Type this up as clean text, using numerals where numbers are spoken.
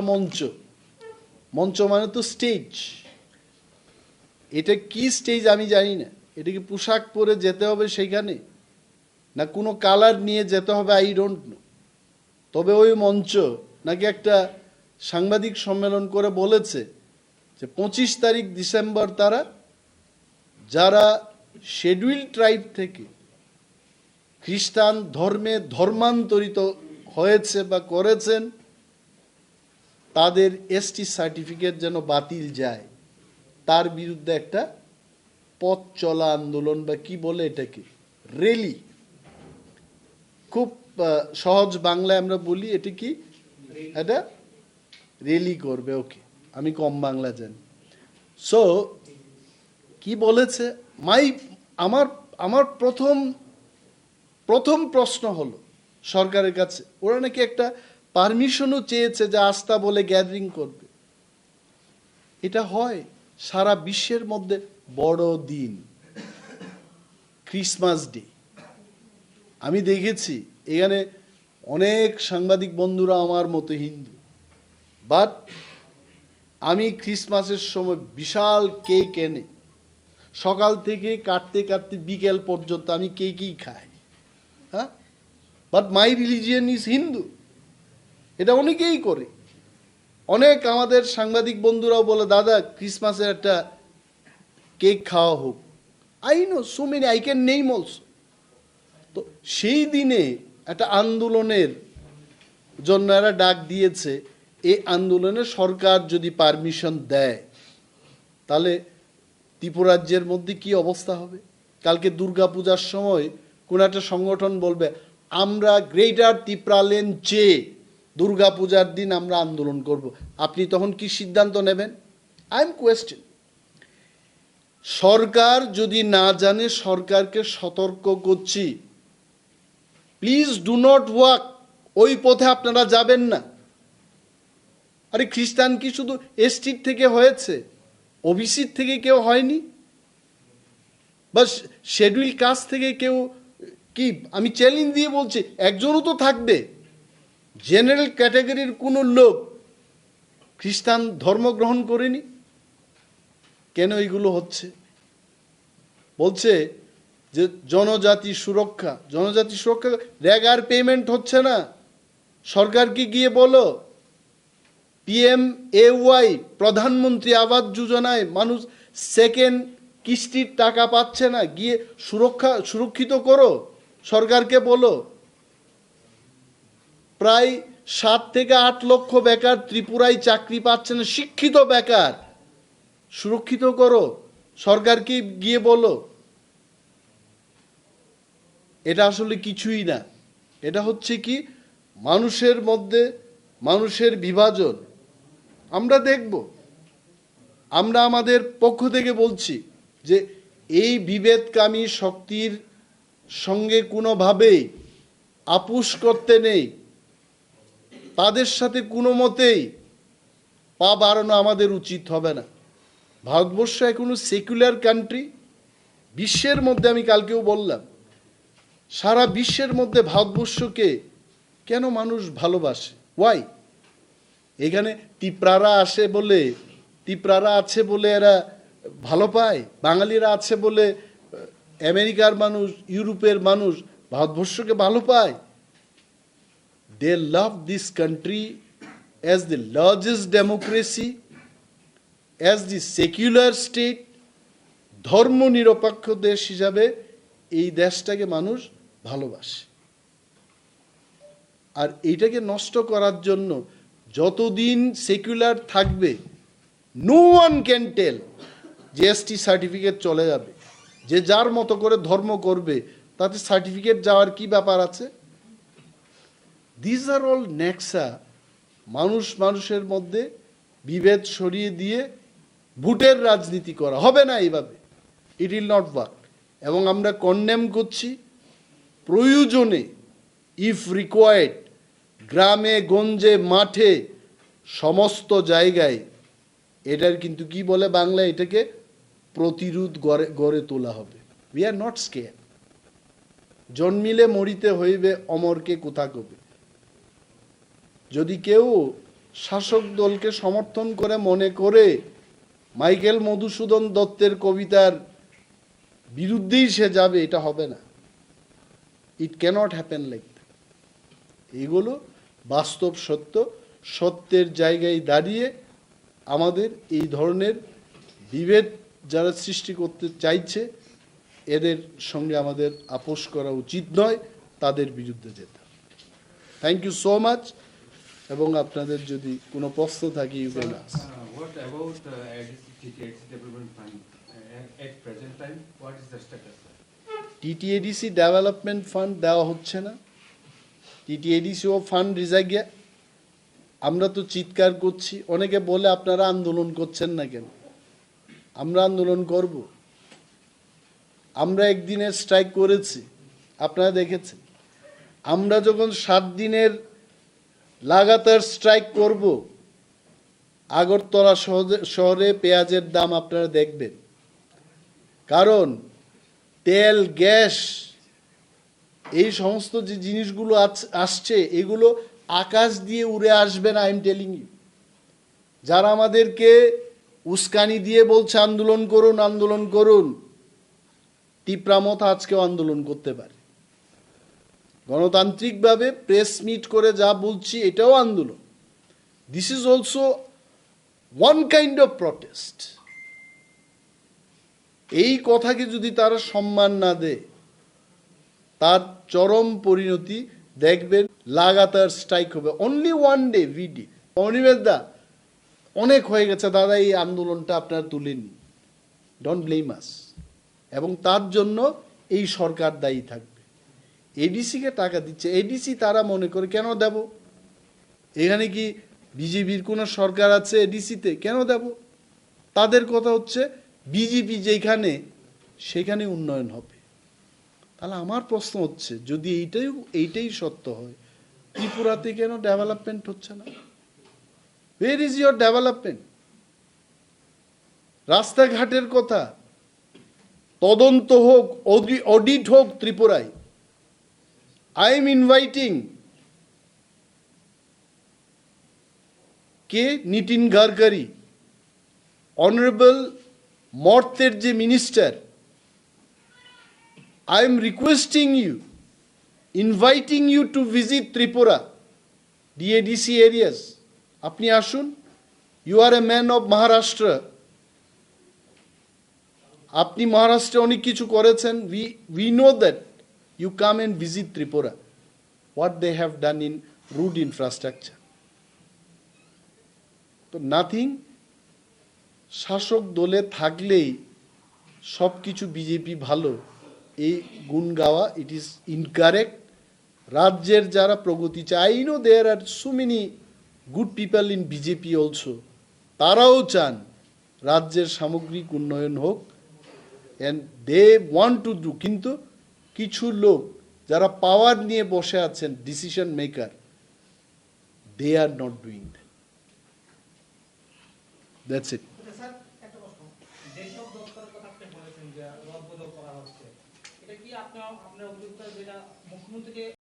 মঞ্চ মঞ্চ মানে তো স্টেজ। এটা কি স্টেজ আমি জানি না। এটা কি পোশাক পরে যেতে হবে সেখানে, না কোনো কালার নিয়ে যেতে হবে, আই ডোন্ট নো। তবে ওই মঞ্চ নাকি একটা সাংবাদিক সম্মেলন করে বলেছে যে 25 তারিখ ডিসেম্বর তারা যারা শিডিউল ট্রাইব থেকে খ্রিস্টান ধর্মে ধর্মান্তরিত হয়েছে বা করেছেন তাদের এসটি সার্টিফিকেট যেন বাতিল যায়, তার বিরুদ্ধে একটা পথ চলা আন্দোলন বা কি বলে এটাকে, র্যালি। খুব সহজ বাংলায় আমরা বলি এটা কি, এটা র্যালি করবে। ওকে, আমি কম বাংলা জানি। সো কি বলেছে আমার প্রথম প্রশ্ন হলো সরকারের কাছে, ওরা নাকি একটা পারমিশনও চেয়েছে যে আস্থা বলে গ্যাদারিং করবে। এটা হয় সারা বিশ্বের মধ্যে বড় দিন, ক্রিসমাস ডে। আমি দেখেছি এখানে অনেক সাংবাদিক বন্ধুরা আমার মতো হিন্দু, বাট আমি ক্রিসমাসের সময় বিশাল কেক এনে সকাল থেকে কাটতে কাটতে বিকেল পর্যন্ত আমি কেকই খাই। হ্যাঁ, but my religion is Hindu. এটা অনেকেই করে। অনেক আমাদের সাংবাদিক বন্ধুরাও বলে দাদা ক্রিসমাসের একটা কেক খাওয়া হোক। I know so many, I can name also. তো সেই দিনে একটা আন্দোলনের জন্য এরা ডাক দিয়েছে। এই আন্দোলনে সরকার যদি পারমিশন দেয় তাহলে ত্রিপুরাজ্যের মধ্যে কি অবস্থা হবে। কালকে দুর্গা পূজার সময় কোন একটা সংগঠন বলবে আমরা গ্রেটার ত্রিপুরাল্যান্ড চেয়ে দুর্গা পূজার দিন আমরা আন্দোলন করব, আপনি তখন কি সিদ্ধান্ত নেবেন? I am question. সরকার যদি না জানে, সরকারকে সতর্ক করছি, প্লিজ ডু নট ওয়াক, ওই পথে আপনারা যাবেন না। আরে খ্রিস্টান কি শুধু এসটির থেকে হয়েছে? ওবিসির থেকে কেউ হয়নি? বা শিডিউল কাস্ট থেকে কেউ কি? আমি চ্যালেঞ্জ দিয়ে বলছি একজনও তো থাকবে জেনারেল ক্যাটাগরির কোনো লোক খ্রিস্টান ধর্ম গ্রহণ করেনি। কেন এইগুলো হচ্ছে? বলছে যে জনজাতি সুরক্ষা, জনজাতি সুরক্ষা, রেগার পেমেন্ট হচ্ছে না। সরকারকে গিয়ে বলো PMAY প্রধানমন্ত্রী আবাস যোজনায় মানুষ সেকেন্ড কিস্তির টাকা পাচ্ছে না, গিয়ে সুরক্ষিত করো। সরকারকে বলো প্রায় 7 থেকে 8 লক্ষ বেকার ত্রিপুরায় চাকরি পাচ্ছে না, শিক্ষিত বেকার, সুরক্ষিত করো। সরকারকে গিয়ে বলো। এটা আসলে কিছুই না, এটা হচ্ছে কি মানুষের মধ্যে মানুষের বিভাজন। আমরা দেখব, আমরা আমাদের পক্ষ থেকে বলছি যে এই বিভেদকামী শক্তির সঙ্গে কোনোভাবেই আপোষ করতে নেই, তাদের সাথে কোনো মতেই পা বাড়ানো আমাদের উচিত হবে না। ভারতবর্ষ এখনো সেকুলার কান্ট্রি। বিশ্বের মধ্যে, আমি কালকেও বললাম, সারা বিশ্বের মধ্যে ভারতবর্ষকে কেন মানুষ ভালোবাসে? ওয়াই? এখানে তিপ্রারা আছে বলে এরা ভালো পায়, বাঙালিরা আছে বলে আমেরিকার মানুষ, ইউরোপের মানুষ ভারতবর্ষকে ভালো পায়। They love this country as the largest democracy, as the secular state, ধর্ম নিরপেক্ষ দেশ হিসাবে এই দেশটাকে মানুষ ভালোবাসে। আর এইটাকে নষ্ট করার জন্য যতদিন সেকুলার থাকবে, নো ওয়ান ক্যান টেল যে এসটি সার্টিফিকেট চলে যাবে। যে যার মতো করে ধর্ম করবে, তাতে সার্টিফিকেট যাওয়ার কি ব্যাপার আছে? দিস আর অল নেক্সা। মানুষের মধ্যে বিভেদ সরিয়ে দিয়ে ভোটের রাজনীতি করা হবে না এইভাবে। It will not work. এবং আমরা কন্ডেম করছি। প্রয়োজনে ইফ রিকোয়ার্ড গ্রামে গঞ্জে মাঠে সমস্ত জায়গায় এটার কিন্তু কি বলে বাংলায়, এটাকে প্রতিরোধ গড়ে তোলা হবে। We are not scare. জন্মিলে মরিতে হইবে, অমরকে কোথা কবে। যদি কেউ শাসক দলকে সমর্থন করে মনে করে মাইকেল মধুসূদন দত্তের কবিতার বিরুদ্ধেই সে যাবে, এটা হবে না। ইট ক্যানট হ্যাপেন লাইক দ্যাট। এগুলো বাস্তব সত্য। সত্যের জায়গায় দাঁড়িয়ে আমাদের এই ধরনের বিভেদ যারা সৃষ্টি করতে চাইছে এদের সঙ্গে আমাদের আপোষ করা উচিত নয়, তাদের বিরুদ্ধে যেতে। Thank you so much. এবং আপনাদের যদি কোনো প্রশ্ন থাকে you can ask. What about TTADC development fund? At present time, what is the status? TTADC development fund দেওয়া হচ্ছে না। টিটিএডিসিও ফান্ড রিজা গিয়া। আমরা তো চিৎকার করছি, অনেকে বলে আপনারা আন্দোলন করছেন না কেন? আমরা আন্দোলন করব। আমরা একদিনের স্ট্রাইক করেছি, আপনারা দেখেছেন। আমরা যখন 7 দিনের লাগাতার স্ট্রাইক করব, আগরতলা শহরে পেঁয়াজের দাম আপনারা দেখবেন। কারণ তেল, গ্যাস, এই সমস্ত যে জিনিসগুলো আসছে এগুলো আকাশ দিয়ে উড়ে আসবে না। I am telling you. যারা আমাদেরকে উস্কানি দিয়ে বলছে আন্দোলন করুন আন্দোলন করুন, তীব্রামত আজকেও আন্দোলন করতে পারে। গণতান্ত্রিকভাবে প্রেস মিট করে যা বলছি এটাও আন্দোলন। This is also one kind of protest. এই কথাকে যদি তারা সম্মান না দেয়, তার চরম পরিণতি দেখবেন। লাগাতার স্ট্রাইক হবে। অনলি ওয়ান ডে ভিডি অনিমেষ দা, অনেক হয়ে গেছে দাদা, এই আন্দোলনটা আপনারা তুলেনি। ডোন্ট ব্লেম আস। এবং তার জন্য এই সরকার দায়ী থাকবে। এডিসিকে টাকা দিচ্ছে, এডিসি তারা মনে করে কেন দেব? এখানে কি বিজেপির কোনো সরকার আছে এডিসিতে? কেন দেব? তাদের কথা হচ্ছে বিজেপি যেখানে সেখানে উন্নয়ন হবে। তাহলে আমার প্রশ্ন হচ্ছে, যদি এইটাই সত্য হয়, ত্রিপুরাতে কেন ডেভেলপমেন্ট হচ্ছে না? Where is your development? রাস্তাঘাটের কথা তদন্ত হোক, অডিট হোক ত্রিপুরায়। আই এম ইনভাইটিং কে নিতিন গডকারি, অনারেবল মর্তের যে minister, I am requesting you, inviting you to visit Tripura, DADC areas. আপনি আসুন। You are a man of Maharashtra. আপনি মহারাষ্ট্রে অনেক কিছু করেছেন। We know that. You come and visit Tripura. What they have done in road infrastructure. তো nothing. শাসক দলে থাকলেই সব কিছু বিজেপি ভালো, এই গুণ গাওয়া, ইট ইজ ইনকারেক্ট। রাজ্যের যারা প্রগতি চায়, I know there are so many good people in BJP also, তারাও চান রাজ্যের সামগ্রিক উন্নয়ন হোক, and they want to do. কিন্তু কিছু লোক যারা পাওয়ার নিয়ে বসে আছেন, decision maker, they are not doing that. That's it. এটা কি আপনার অভিযোগটা যেটা মুখ্যমন্ত্রীকে